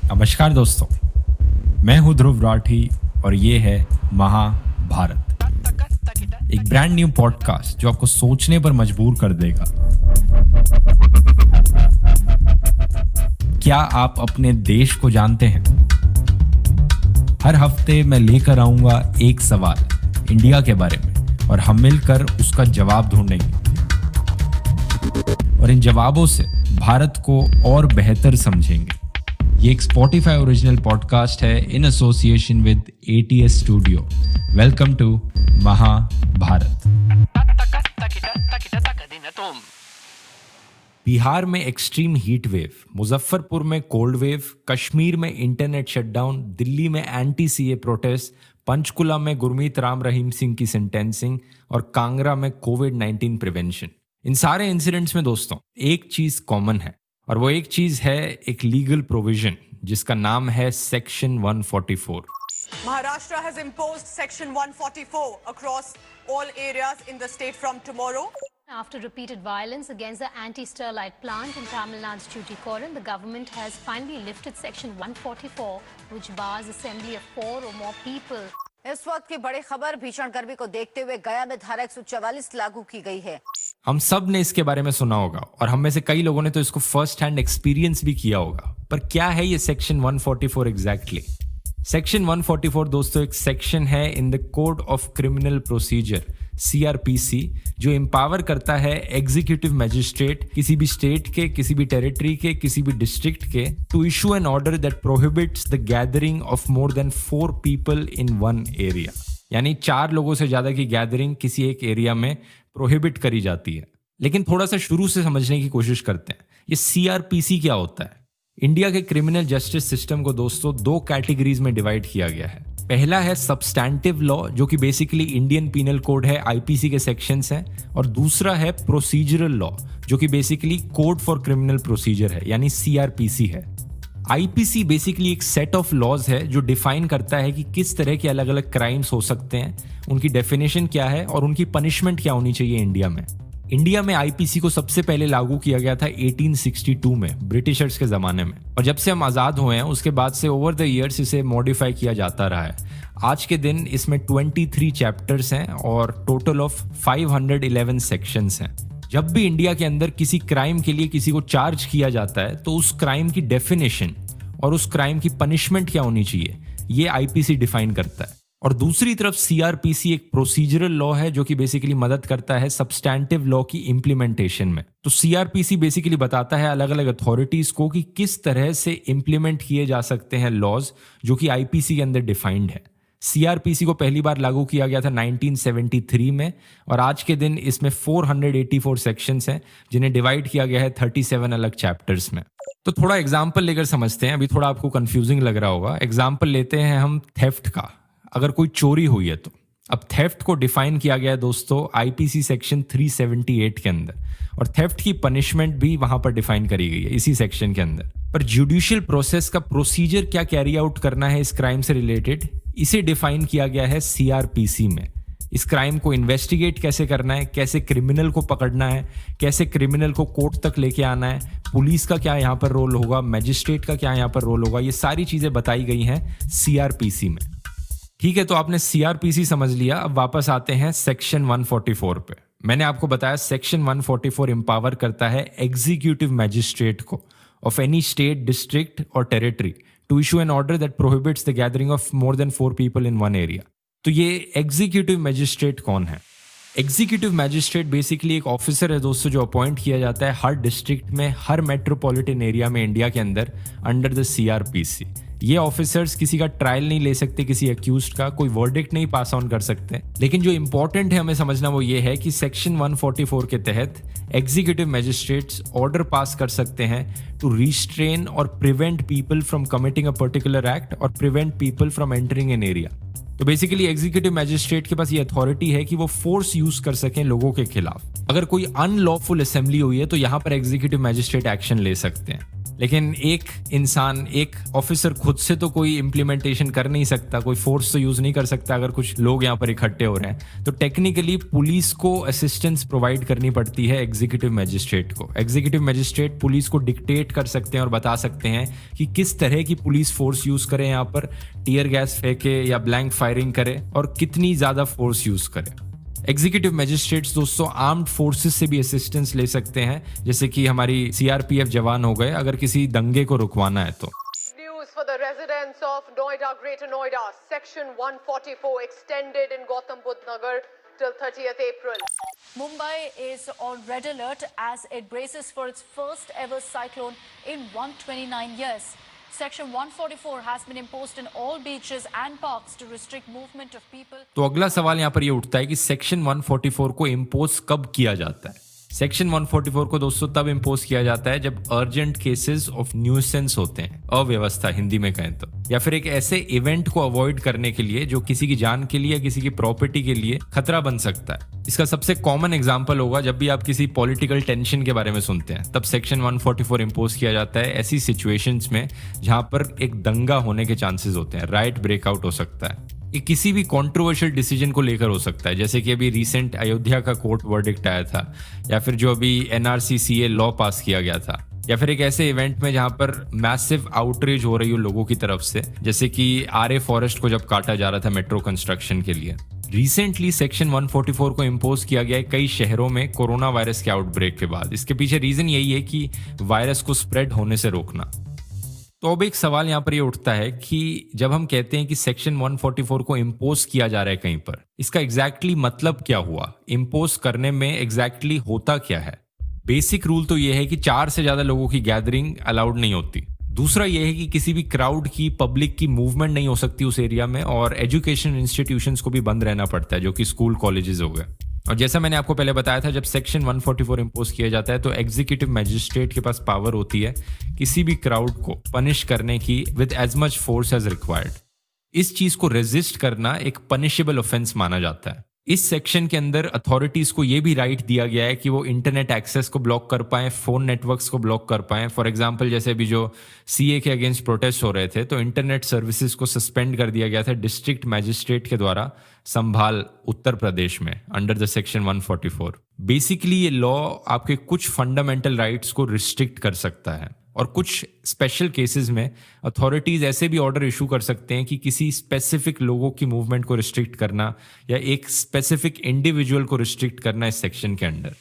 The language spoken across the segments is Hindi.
नमस्कार दोस्तों, मैं हूं ध्रुव राठी और ये है महाभारत, एक ब्रांड न्यू पॉडकास्ट जो आपको सोचने पर मजबूर कर देगा। क्या आप अपने देश को जानते हैं? हर हफ्ते मैं लेकर आऊंगा एक सवाल इंडिया के बारे में और हम मिलकर उसका जवाब ढूंढेंगे और इन जवाबों से भारत को और बेहतर समझेंगे। ये एक Spotify ओरिजिनल पॉडकास्ट है in association with ATS studio. Welcome to Mahabharat. Bihar में एक्सट्रीम हीट वेव, मुजफ्फरपुर में कोल्ड वेव, कश्मीर में इंटरनेट शटडाउन, दिल्ली में एंटी CA प्रोटेस्ट, पंचकुला में गुरमीत राम रहीम सिंह की सेंटेंसिंग और कांगड़ा में कोविड-19 प्रिवेंशन। इन सारे इंसिडेंट्स में दोस्तों एक चीज कॉमन है और वो एक चीज है एक लीगल प्रोविजन जिसका नाम है section 144। Maharashtra has imposed Section 144 across all areas in the state from tomorrow. After repeated violence against the anti-Sterlite plant in Tamil Nadu's Tuticorin, the government has finally lifted Section 144, which bars assembly of 4 or more people. इस वक्त की बड़ी खबर, भीषण गर्मी को देखते हुए गया में धारा 144 लागू की गई है। हम सब ने इसके बारे में सुना होगा और हम में से कई लोगों ने तो इसको फर्स्ट हैंड एक्सपीरियंस भी किया होगा। पर क्या है ये सेक्शन 144 एग्जैक्टली? सेक्शन 144 दोस्तों एक सेक्शन है in the code of criminal procedure CRPC, जो एम्पावर करता है एग्जीक्यूटिव मैजिस्ट्रेट किसी भी स्टेट के, किसी भी टेरिटरी के, किसी भी डिस्ट्रिक्ट के to issue an order that prohibits the gathering of more than 4 people in one area. यानी 4 लोगों से ज्यादा की गैदरिंग किसी एक एरिया में प्रोहिबिट करी जाती है। लेकिन थोड़ा सा शुरू से समझने की कोशिश करते हैं, ये CRPC क्या होता है। इंडिया के क्रिमिनल जस्टिस सिस्टम को दोस्तों 2 कैटेगरीज में डिवाइड किया गया है। पहला है सब्सटैंटिव लॉ, जो कि बेसिकली इंडियन पीनल कोड है, IPC के सेक्शंस हैं, और दूसरा है प्रोसीजरल लॉ, जो कि basically code for criminal procedure है, यानी CRPC है। IPC बेसिकली एक सेट ऑफ लॉज है जो डिफाइन करता है कि किस तरह के अलग अलग क्राइम्स हो सकते हैं, उनकी डेफिनेशन क्या है और उनकी पनिशमेंट क्या होनी चाहिए इंडिया में। इंडिया में IPC को सबसे पहले लागू किया गया था 1862 में, ब्रिटिशर्स के ज़माने में, और जब से हम आज़ाद हुए हैं उसके बाद से ओवर द ईयर्स इसे मॉडिफाई किया जाता रहा है। आज के दिन इसमें 23 चैप्टर्स हैं और टोटल ऑफ 511 सेक्शंस हैं। जब भी इंडिया के अंदर किसी क्राइम के लिए किसी को चार्ज किया जाता है तो उस क्राइम की डेफिनेशन और उस क्राइम की पनिशमेंट क्या होनी चाहिए ये IPC डिफाइन करता है। और दूसरी तरफ CRPC एक प्रोसीजरल लॉ है जो कि बेसिकली मदद करता है सब्सटैंटिव लॉ की इम्प्लीमेंटेशन में। तो CRPC बेसिकली बताता है अलग अलग अथॉरिटीज को कि किस तरह से इम्प्लीमेंट किए जा सकते हैं लॉज जो कि IPC के अंदर डिफाइंड है। CRPC को पहली बार लागू किया गया था 1973 में और आज के दिन इसमें 484 सेक्शंस हैं जिन्हें डिवाइड किया गया है 37 अलग चैप्टर्स में। तो थोड़ा एग्जाम्पल लेकर समझते हैं, अभी थोड़ा आपको कंफ्यूजिंग लग रहा होगा। एग्जाम्पल लेते हैं हम थेफ्ट का। अगर कोई चोरी हुई है तो अब थेफ्ट को डिफाइन किया गया है दोस्तों IPC सेक्शन 378 के अंदर, और थेफ्ट की पनिशमेंट भी वहां पर डिफाइन करी गई है इसी सेक्शन के अंदर। पर जुडिशियल प्रोसेस का प्रोसीजर क्या कैरी आउट करना है इस क्राइम से रिलेटेड, इसे डिफाइन किया गया है CRPC में। इस क्राइम को इन्वेस्टिगेट कैसे करना है, कैसे क्रिमिनल को पकड़ना है, कैसे क्रिमिनल को कोर्ट तक लेके आना है, पुलिस का क्या यहाँ पर रोल होगा, मैजिस्ट्रेट का क्या यहाँ पर रोल होगा, ये सारी चीजें बताई गई हैं CRPC में। ठीक है, तो आपने CRPC समझ लिया। अब वापस आते हैं सेक्शन 144 पे। मैंने आपको बताया सेक्शन 144 एम्पावर करता है एग्जीक्यूटिव मैजिस्ट्रेट को ऑफ एनी स्टेट, डिस्ट्रिक्ट और territory to issue an order that prohibits the gathering of more than 4 people in one area. तो ये एग्जीक्यूटिव मैजिस्ट्रेट कौन है? एग्जीक्यूटिव मैजिस्ट्रेट बेसिकली एक ऑफिसर है दोस्तों जो अपॉइंट किया जाता है हर डिस्ट्रिक्ट में, हर मेट्रोपॉलिटन एरिया में इंडिया के अंदर अंडर द CRPC। ये ऑफिसर्स किसी का ट्रायल नहीं ले सकते, किसी एक्यूज्ड का कोई वर्डिक्ट नहीं पास ऑन कर सकते। लेकिन जो इंपॉर्टेंट है हमें समझना वो ये है कि सेक्शन 144 के तहत एग्जीक्यूटिव मैजिस्ट्रेट्स ऑर्डर पास कर सकते हैं टू रिस्ट्रेन और prevent people from committing a particular act और prevent people from entering an area. तो बेसिकली एग्जीक्यूटिव मैजिस्ट्रेट के पास ये अथॉरिटी है कि वो फोर्स यूज कर सकें लोगों के खिलाफ। अगर कोई अनलॉफुल असेंबली हुई है तो यहाँ पर एग्जीक्यूटिव मैजिस्ट्रेट एक्शन ले सकते हैं। लेकिन एक इंसान, एक ऑफिसर खुद से तो कोई इम्प्लीमेंटेशन कर नहीं सकता, कोई फोर्स तो यूज नहीं कर सकता अगर कुछ लोग यहाँ पर इकट्ठे हो रहे हैं। तो टेक्निकली पुलिस को असिस्टेंस प्रोवाइड करनी पड़ती है एग्जीक्यूटिव मजिस्ट्रेट को। एग्जीक्यूटिव मजिस्ट्रेट पुलिस को डिक्टेट कर सकते हैं और बता सकते हैं कि किस तरह की पुलिस फोर्स यूज करे, यहाँ पर टीयर गैस फेंके या ब्लैंक फायरिंग करे और कितनी ज्यादा फोर्स यूज करे। एग्जीक्यूटिव मजिस्ट्रेट्स दोस्तों आर्म्ड फोर्सेस से भी असिस्टेंस ले सकते हैं, जैसे कि हमारी सीआरपीएफ जवान हो गए, अगर किसी दंगे को रुकवाना है तो। News for the residents of Noida, Greater Noida. Section 144 extended in Gautam Budh Nagar till 30th April. Mumbai is on red alert as it braces for its first ever cyclone in 129 years. Section 144 has been imposed in all beaches and parks to restrict movement of people. तो अगला सवाल यहाँ पर ये उठता है कि सेक्शन 144 को इम्पोज कब किया जाता है। सेक्शन 144 को दोस्तों तब इम्पोज किया जाता है जब अर्जेंट केसेस ऑफ न्यूसेंस होते हैं, अव्यवस्था हिंदी में कहें तो, या फिर एक ऐसे इवेंट को अवॉइड करने के लिए जो किसी की जान के लिए या किसी की प्रॉपर्टी के लिए खतरा बन सकता है। इसका सबसे कॉमन एग्जांपल होगा जब भी आप किसी पॉलिटिकल टेंशन के बारे में सुनते हैं, तब सेक्शन 144 इम्पोज किया जाता है ऐसी सिचुएशंस में जहां पर एक दंगा होने के चांसेस होते हैं, राइट ब्रेकआउट हो सकता है। ये किसी भी कंट्रोवर्शियल डिसीजन को लेकर हो सकता है, जैसे कि अभी रिसेंट अयोध्या का कोर्ट वर्डिक्ट आया था, या फिर जो अभी एनआरसी सीए लॉ पास किया गया था, या फिर एक ऐसे इवेंट में जहां पर मैसिव आउटरीच हो रही हो लोगों की तरफ से, जैसे कि आरए फॉरेस्ट को जब काटा जा रहा था मेट्रो कंस्ट्रक्शन के लिए। रिसेंटली सेक्शन 144 को इम्पोज किया गया है कई शहरों में कोरोना वायरस के आउटब्रेक के बाद। इसके पीछे रीजन यही है कि वायरस को स्प्रेड होने से रोकना। तो अब एक सवाल यहाँ पर ये उठता है कि जब हम कहते हैं कि सेक्शन 144 को इम्पोज किया जा रहा है कहीं पर, इसका एग्जैक्टली मतलब क्या हुआ, इम्पोज करने में एग्जैक्टली होता क्या है। बेसिक रूल तो ये है कि 4 से ज्यादा लोगों की गैदरिंग अलाउड नहीं होती। दूसरा ये है कि किसी भी क्राउड की, पब्लिक की मूवमेंट नहीं हो सकती उस एरिया में, और एजुकेशन इंस्टीट्यूशंस को भी बंद रहना पड़ता है, जो कि स्कूल कॉलेजेस हो गए। और जैसा मैंने आपको पहले बताया था, जब सेक्शन 144 इम्पोज किया जाता है तो एग्जीक्यूटिव मजिस्ट्रेट के पास पावर होती है किसी भी क्राउड को पनिश करने की with as much force as required. इस चीज को रेजिस्ट करना एक पनिशेबल ऑफेंस माना जाता है। इस सेक्शन के अंदर अथॉरिटीज को यह भी राइट दिया गया है कि वो इंटरनेट एक्सेस को ब्लॉक कर पाएं, फोन नेटवर्क्स को ब्लॉक कर पाएं। फॉर एग्जांपल जैसे अभी जो सीए के अगेंस्ट प्रोटेस्ट हो रहे थे, तो इंटरनेट सर्विसेज को सस्पेंड कर दिया गया था डिस्ट्रिक्ट मैजिस्ट्रेट के द्वारा, संभाल उत्तर प्रदेश में, अंडर द सेक्शन 144। बेसिकली ये लॉ आपके कुछ फंडामेंटल राइट्स को रिस्ट्रिक्ट कर सकता है, और कुछ स्पेशल केसेस में अथॉरिटीज ऐसे भी ऑर्डर इशू कर सकते हैं कि किसी स्पेसिफिक लोगों की मूवमेंट को रिस्ट्रिक्ट करना या एक स्पेसिफिक इंडिविजुअल को रिस्ट्रिक्ट करना इस सेक्शन के अंडर।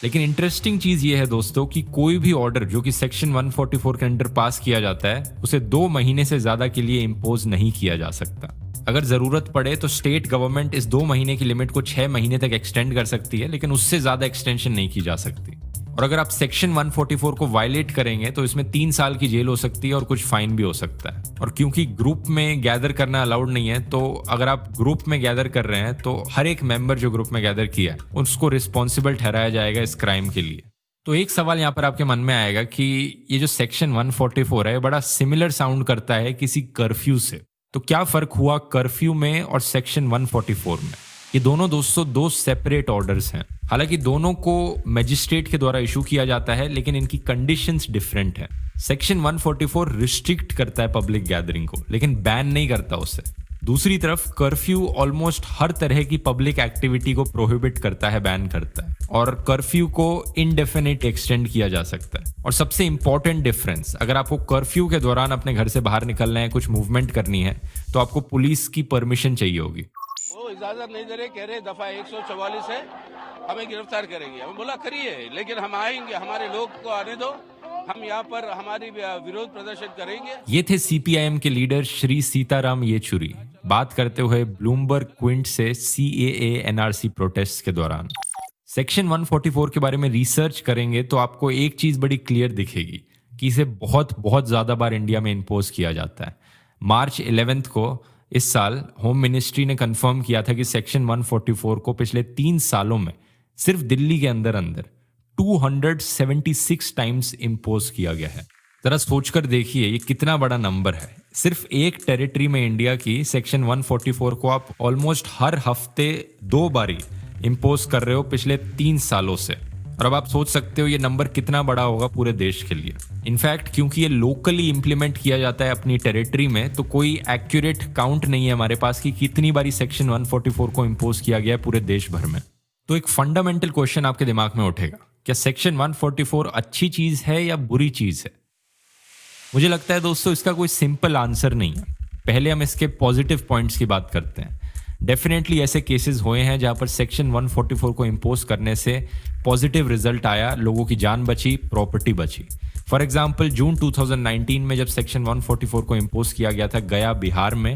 लेकिन इंटरेस्टिंग चीज ये है दोस्तों कि कोई भी ऑर्डर जो कि सेक्शन 144 के अंडर पास किया जाता है, उसे 2 महीने से ज्यादा के लिए इम्पोज नहीं किया जा सकता। अगर जरूरत पड़े तो स्टेट गवर्नमेंट इस 2 महीने की लिमिट को 6 महीने तक एक्सटेंड कर सकती है, लेकिन उससे ज्यादा एक्सटेंशन नहीं की जा सकती। और अगर आप सेक्शन 144 को वायलेट करेंगे तो इसमें 3 साल की जेल हो सकती है और कुछ फाइन भी हो सकता है। और क्योंकि ग्रुप में गैदर करना अलाउड नहीं है, तो अगर आप ग्रुप में गैदर कर रहे हैं तो हर एक मेंबर जो ग्रुप में गैदर किया है उसको रिस्पॉन्सिबल ठहराया जाएगा इस क्राइम के लिए। तो एक सवाल यहाँ पर आपके मन में आएगा कि ये जो सेक्शन 144 है, बड़ा सिमिलर साउंड करता है किसी कर्फ्यू से। तो क्या फर्क हुआ कर्फ्यू में और सेक्शन 144 में? ये दोनों दोस्तों 2 सेपरेट ऑर्डर्स हैं। हालांकि दोनों को मजिस्ट्रेट के द्वारा इशू किया जाता है, लेकिन इनकी कंडीशंस डिफरेंट हैं। सेक्शन 144 रिस्ट्रिक्ट करता है पब्लिक गैदरिंग को, लेकिन बैन नहीं करता उसे। दूसरी तरफ कर्फ्यू ऑलमोस्ट हर तरह की पब्लिक एक्टिविटी को प्रोहिबिट करता है, बैन करता है, और कर्फ्यू को इनडेफिनिट एक्सटेंड किया जा सकता है। और सबसे इंपॉर्टेंट डिफरेंस, अगर आपको कर्फ्यू के दौरान अपने घर से बाहर निकलना है, कुछ मूवमेंट करनी है, तो आपको पुलिस की परमिशन चाहिए होगी। वो इजाजत नहीं दे रहे, कह रहे दफा 144 है, हमें गिरफ्तार करेंगे। हम बोला करिए, लेकिन हम आएंगे, हमारे लोग को आने दो, हम यहाँ पर हमारी विरोध प्रदर्शन करेंगे। ये थे सीपीआईएम के लीडर श्री सीताराम येचुरी बात करते हुए ब्लूमबर्ग क्विंट से सीएए एनआरसी प्रोटेस्ट के दौरान। सेक्शन 144 के बारे में रिसर्च करेंगे तो आपको एक चीज बड़ी क्लियर दिखेगी कि इसे बहुत ज्यादा बार इंडिया में इम्पोज किया जाता है। मार्च 11 को इस साल होम मिनिस्ट्री ने कंफर्म किया था कि सेक्शन 144 को पिछले 3 सालों में सिर्फ दिल्ली के अंदर 276 टाइम्स इम्पोज किया गया है। जरा सोचकर देखिए ये कितना बड़ा नंबर है। सिर्फ एक टेरिटरी में इंडिया की सेक्शन 144 को आप ऑलमोस्ट हर हफ्ते 2 बारी इम्पोज कर रहे हो पिछले 3 सालों से। और अब आप सोच सकते हो ये नंबर कितना बड़ा होगा पूरे देश के लिए। इनफैक्ट क्योंकि ये लोकली इंप्लीमेंट किया जाता है अपनी टेरिटरी में, तो कोई एक्यूरेट काउंट नहीं है हमारे पास कि कितनी बारी सेक्शन 144 को इम्पोज किया गया है पूरे देश भर में। तो एक फंडामेंटल क्वेश्चन आपके दिमाग में उठेगा, क्या सेक्शन 144 अच्छी चीज है या बुरी चीज है? मुझे लगता है दोस्तों इसका कोई सिंपल आंसर नहीं है। पहले हम इसके पॉजिटिव पॉइंट्स की बात करते हैं। डेफिनेटली ऐसे केसेस हुए हैं जहां पर सेक्शन 144 को इम्पोज करने से पॉजिटिव रिजल्ट आया, लोगों की जान बची, प्रॉपर्टी बची। फॉर एग्जांपल जून 2019 में जब सेक्शन 144 को इम्पोज किया गया था गया बिहार में,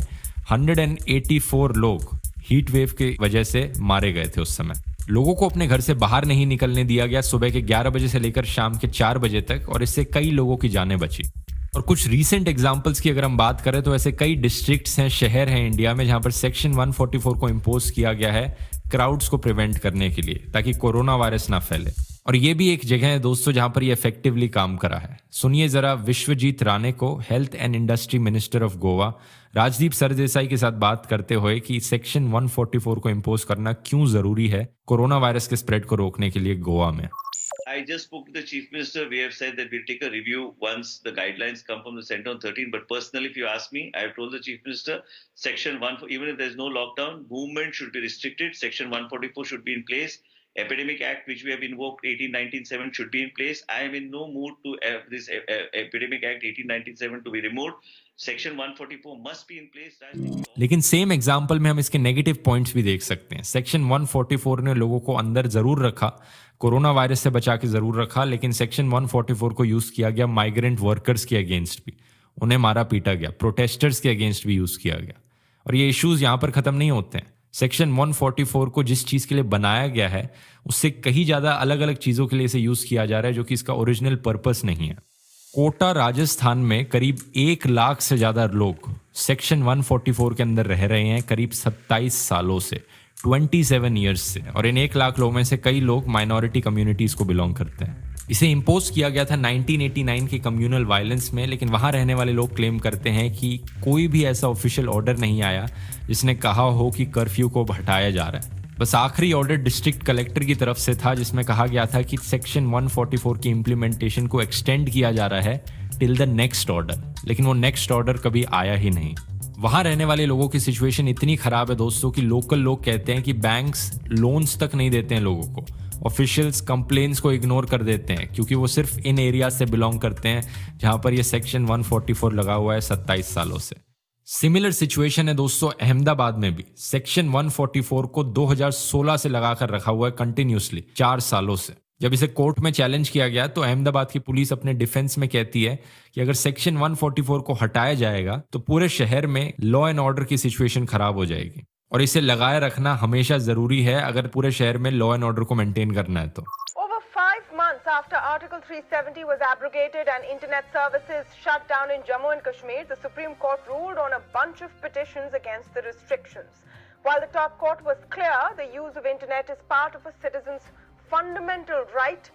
184 लोग हीट वेव की वजह से मारे गए थे। उस समय लोगों को अपने घर से बाहर नहीं निकलने दिया गया सुबह के 11 बजे से लेकर शाम के 4 बजे तक, और इससे कई लोगों की जानें बची। और कुछ रीसेंट एग्जांपल्स की अगर हम बात करें तो ऐसे कई डिस्ट्रिक्ट्स हैं, शहर हैं इंडिया में जहां पर सेक्शन 144 को इम्पोज किया गया है क्राउड्स को प्रिवेंट करने के लिए, ताकि कोरोना वायरस ना फैले। और ये भी एक जगह है दोस्तों जहां पर ये इफेक्टिवली काम करा है। सुनिए जरा विश्वजीत राणे को, health and industry minister of Goa, Rajdeep Sardesai के साथ बात करते हुए कि सेक्शन 144 को इम्पोज करना क्यों जरूरी है कोरोना वायरस के स्प्रेड को रोकने के लिए गोवा में। I just spoke to the Chief Minister. We have said that we'll take a review once the guidelines come from the center on 13. But personally, if you ask me, I have told the Chief Minister, Section 1, even if there's no lockdown, movement should be restricted. Section 144 should be in place. Epidemic Act, which we have invoked, 1897, should be in place. I am in no mood to have this Epidemic Act 1897 to be removed. Section 144 must be in place. लेकिन सेम एग्जाम्पल में हम इसके नेगेटिव पॉइंट्स भी देख सकते हैं। सेक्शन 144 ने लोगों को अंदर जरूर रखा, कोरोना वायरस से बचा के जरूर रखा, लेकिन सेक्शन 144 को यूज किया गया माइग्रेंट वर्कर्स के अगेंस्ट भी, उन्हें मारा पीटा गया, प्रोटेस्टर्स के अगेंस्ट भी यूज किया गया। और ये इश्यूज यहाँ पर खत्म नहीं होते हैं। सेक्शन 144 को जिस चीज के लिए बनाया गया है उससे कहीं ज्यादा अलग अलग चीजों के लिए इसे यूज किया जा रहा है, जो कि इसका ओरिजिनल पर्पस नहीं है। कोटा राजस्थान में करीब 1 लाख से ज्यादा लोग सेक्शन 144 के अंदर रह रहे हैं करीब 27 सालों से, 27 ईयर्स से। और इन 1 लाख लोगों में से कई लोग माइनॉरिटी कम्युनिटीज को बिलोंग करते हैं। इसे इम्पोज किया गया था 1989 के कम्युनल वायलेंस में, लेकिन वहां रहने वाले लोग क्लेम करते हैं कि कोई भी ऐसा ऑफिशियल ऑर्डर नहीं आया जिसने कहा हो कि कर्फ्यू को हटाया जा रहा है। बस आखिरी ऑर्डर डिस्ट्रिक्ट कलेक्टर की तरफ से था जिसमें कहा गया था कि सेक्शन 144 की इम्प्लीमेंटेशन को एक्सटेंड किया जा रहा है टिल द नेक्स्ट ऑर्डर, लेकिन वो नेक्स्ट ऑर्डर कभी आया ही नहीं। वहां रहने वाले लोगों की सिचुएशन इतनी खराब है दोस्तों कि लोकल लोग कहते हैं कि बैंक्स लोन्स तक नहीं देते हैं लोगों को, ऑफिशियल्स कंप्लेन्स को इग्नोर कर देते हैं क्योंकि वो सिर्फ इन एरिया से बिलोंग करते हैं जहां पर ये सेक्शन 144 लगा हुआ है 27 सालों से। सिमिलर सिचुएशन है दोस्तों अहमदाबाद में भी। सेक्शन 144 को 2016 से लगाकर रखा हुआ है कंटिन्यूसली 4 सालों से। जब इसे कोर्ट में चैलेंज किया गया तो अहमदाबाद की पुलिस अपने डिफेंस में कहती है कि अगर सेक्शन 144 को हटाया जाएगा तो पूरे शहर में लॉ एंड ऑर्डर की सिचुएशन खराब हो जाएगी, और इसे लगाए रखना हमेशा जरूरी है अगर पूरे शहर में लॉ एंड ऑर्डर को मेंटेन करना है तो। Over 5 months after Article 370 was abrogated and internet services shut down in Jammu and Kashmir, the Supreme Court ruled on a bunch of petitions against the restrictions. While the top court was clear, the use of internet is part of a citizen's fundamental right.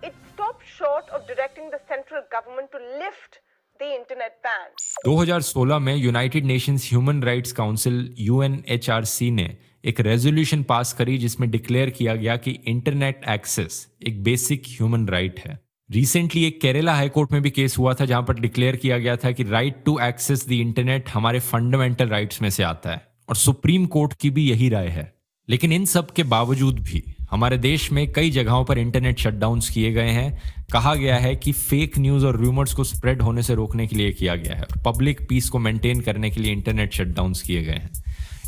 It stopped short of directing the central government to lift the internet ban. 2016 में United Nations human rights council UNHRC ने एक रेजोल्यूशन पास करी जिसमें डिक्लेयर किया गया कि इंटरनेट एक्सेस एक बेसिक ह्यूमन राइट है। रिसेंटली एक केरला हाई कोर्ट में भी केस हुआ था जहां पर डिक्लेयर किया गया था कि right to access the internet हमारे फंडामेंटल राइट्स में से आता है, और सुप्रीम कोर्ट की भी यही राय है। लेकिन इन सब के बावजूद भी हमारे देश में कई जगहों पर इंटरनेट शटडाउन्स किए गए हैं। कहा गया है कि फेक न्यूज और रूमर्स को स्प्रेड होने से रोकने के लिए किया गया है, और पब्लिक पीस को मेंटेन करने के लिए इंटरनेट शटडाउन्स किए गए हैं।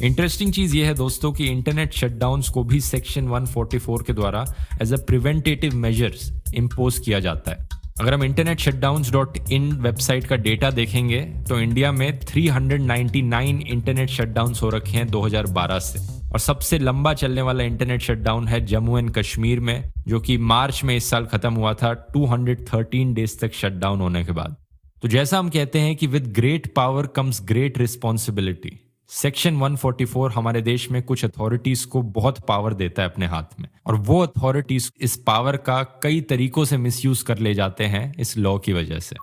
इंटरेस्टिंग चीज यह है दोस्तों कि इंटरनेट शटडाउन्स को भी सेक्शन 144 के द्वारा as a preventive measures impose किया जाता है। अगर हम इंटरनेट shutdowns.in वेबसाइट का डेटा देखेंगे तो इंडिया में 399 इंटरनेट शटडाउन्स हो रखे हैं 2012 से, और सबसे लंबा चलने वाला इंटरनेट शटडाउन है जम्मू एंड कश्मीर में, जो कि मार्च में इस साल खत्म हुआ था 213 डेज तक शटडाउन होने के बाद। तो जैसा हम कहते हैं कि with great power comes great responsibility, section 144 हमारे देश में कुछ अथॉरिटीज को बहुत पावर देता है अपने हाथ में, और वो अथॉरिटीज इस पावर का कई तरीकों से मिसयूज कर ले जाते हैं इस लॉ की वजह से।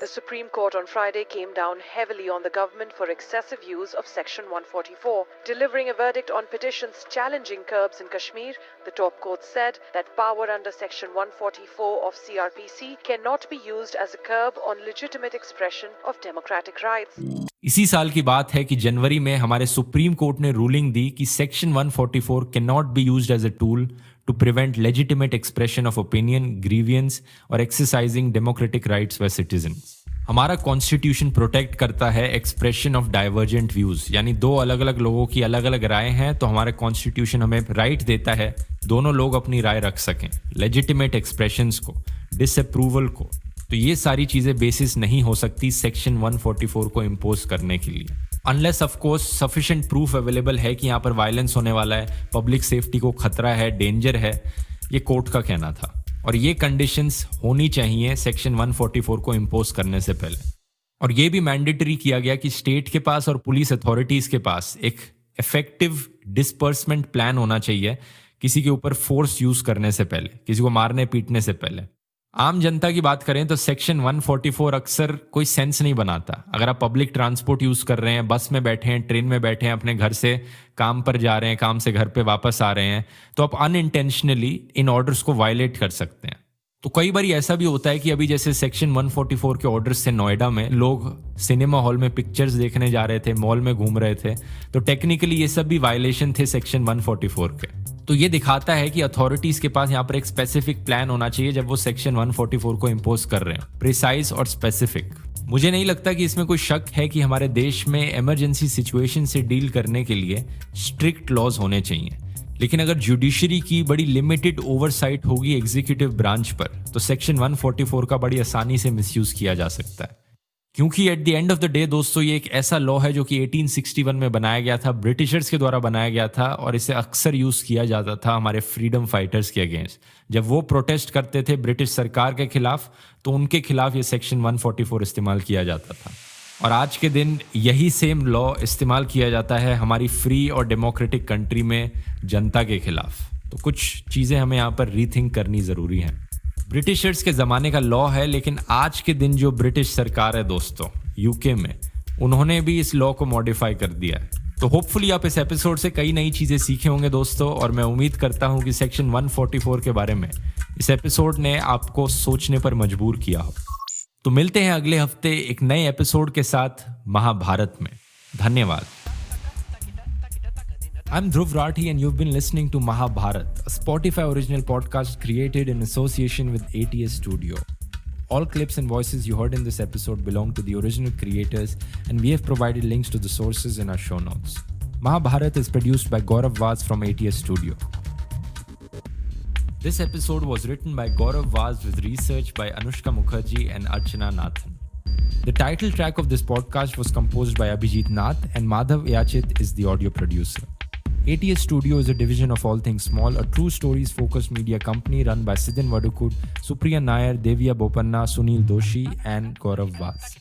The Supreme Court on Friday came down heavily on the government for excessive use of Section 144. Delivering a verdict on petitions challenging curbs in Kashmir, the top court said that power under Section 144 of CRPC cannot be used as a curb on legitimate expression of democratic rights. इसी साल की बात है कि जनवरी में हमारे सुप्रीम कोर्ट ने रूलिंग दी कि section 144 can not be used as a tool to prevent legitimate expression of opinion, grievance or exercising democratic rights by citizens. हमारा कॉन्स्टिट्यूशन प्रोटेक्ट करता है एक्सप्रेशन ऑफ डाइवर्जेंट व्यूज, यानी दो अलग अलग लोगों की अलग अलग राय हैं तो हमारा कॉन्स्टिट्यूशन हमें राइट देता है दोनों लोग अपनी राय रख सकें, लेजिटिमेट एक्सप्रेशंस को, डिसअप्रूवल को। तो ये सारी चीजें बेसिस नहीं हो सकती सेक्शन 144 को इम्पोज करने के लिए, unless of course sufficient proof available है कि यहाँ पर वायलेंस होने वाला है, पब्लिक सेफ्टी को खतरा है, डेंजर है। ये कोर्ट का कहना था और ये कंडीशंस होनी चाहिए सेक्शन 144 को इम्पोज करने से पहले। और ये भी मैंडेटरी किया गया कि स्टेट के पास और पुलिस अथॉरिटीज के पास एक इफेक्टिव डिस्पर्समेंट प्लान होना चाहिए किसी के ऊपर फोर्स यूज करने से पहले, किसी को मारने पीटने से पहले। आम जनता की बात करें तो सेक्शन 144 अक्सर कोई सेंस नहीं बनाता। अगर आप पब्लिक ट्रांसपोर्ट यूज कर रहे हैं, बस में बैठे हैं, ट्रेन में बैठे हैं, अपने घर से काम पर जा रहे हैं, काम से घर पे वापस आ रहे हैं, तो आप अनइंटेंशनली इन ऑर्डर्स को वायलेट कर सकते हैं। तो कई बार ऐसा भी होता है कि अभी जैसे सेक्शन 144 के ऑर्डर्स थे नोएडा में, लोग सिनेमा हॉल में पिक्चर्स देखने जा रहे थे, मॉल में घूम रहे थे, तो टेक्निकली ये सब भी वायलेशन थे सेक्शन 144 के। तो ये दिखाता है कि अथॉरिटीज के पास यहाँ पर एक स्पेसिफिक प्लान होना चाहिए जब वो सेक्शन 144 को इम्पोज कर रहे हैं, प्रिसाइज और स्पेसिफिक। मुझे नहीं लगता कि इसमें कोई शक है कि हमारे देश में इमरजेंसी सिचुएशन से डील करने के लिए स्ट्रिक्ट लॉज होने चाहिए, लेकिन अगर जुडिशरी की बड़ी लिमिटेड ओवरसाइट होगी एग्जीक्यूटिव ब्रांच पर, तो सेक्शन 144 का बड़ी आसानी से मिसयूज किया जा सकता है। क्योंकि at the end of the day दोस्तों, ये एक ऐसा लॉ है जो कि 1861 में बनाया गया था, ब्रिटिशर्स के द्वारा बनाया गया था, और इसे अक्सर यूज किया जाता था हमारे फ्रीडम फाइटर्स के अगेंस्ट। जब वो प्रोटेस्ट करते थे ब्रिटिश सरकार के खिलाफ, तो उनके खिलाफ ये सेक्शन 144 इस्तेमाल किया जाता था। और आज के दिन यही सेम लॉ इस्तेमाल किया जाता है हमारी फ्री और डेमोक्रेटिक कंट्री में जनता के खिलाफ। तो कुछ चीज़ें हमें यहाँ पर रीथिंक करनी ज़रूरी हैं। ब्रिटिशर्स के ज़माने का लॉ है, लेकिन आज के दिन जो ब्रिटिश सरकार है दोस्तों यूके में, उन्होंने भी इस लॉ को मॉडिफाई कर दिया है। तो होपफुली आप इस एपिसोड से कई नई चीज़ें सीखे होंगे दोस्तों, और मैं उम्मीद करता हूँ कि सेक्शन 144 के बारे में इस एपिसोड ने आपको सोचने पर मजबूर किया हो। तो मिलते हैं अगले हफ्ते एक नए एपिसोड के साथ महाभारत में। धन्यवाद। I'm Dhruv Rathi and you've been listening to Mahabharat, a Spotify original podcast created in association with ATS Studio. All clips and voices you heard in this episode belong to the original creators, and we have provided links to the sources in our show notes. Mahabharat is produced by Gaurav Vaz from ATS Studio. This episode was written by Gaurav Vaz with research by Anushka Mukherjee and Archana Nathan. The title track of this podcast was composed by Abhijit Nath, and Madhav Yachit is the audio producer. ATS Studio is a division of All Things Small, a true stories focused media company run by Sidin Vadukut, Supriya Nair, Devya Bopanna, Sunil Doshi and Gaurav Vaz.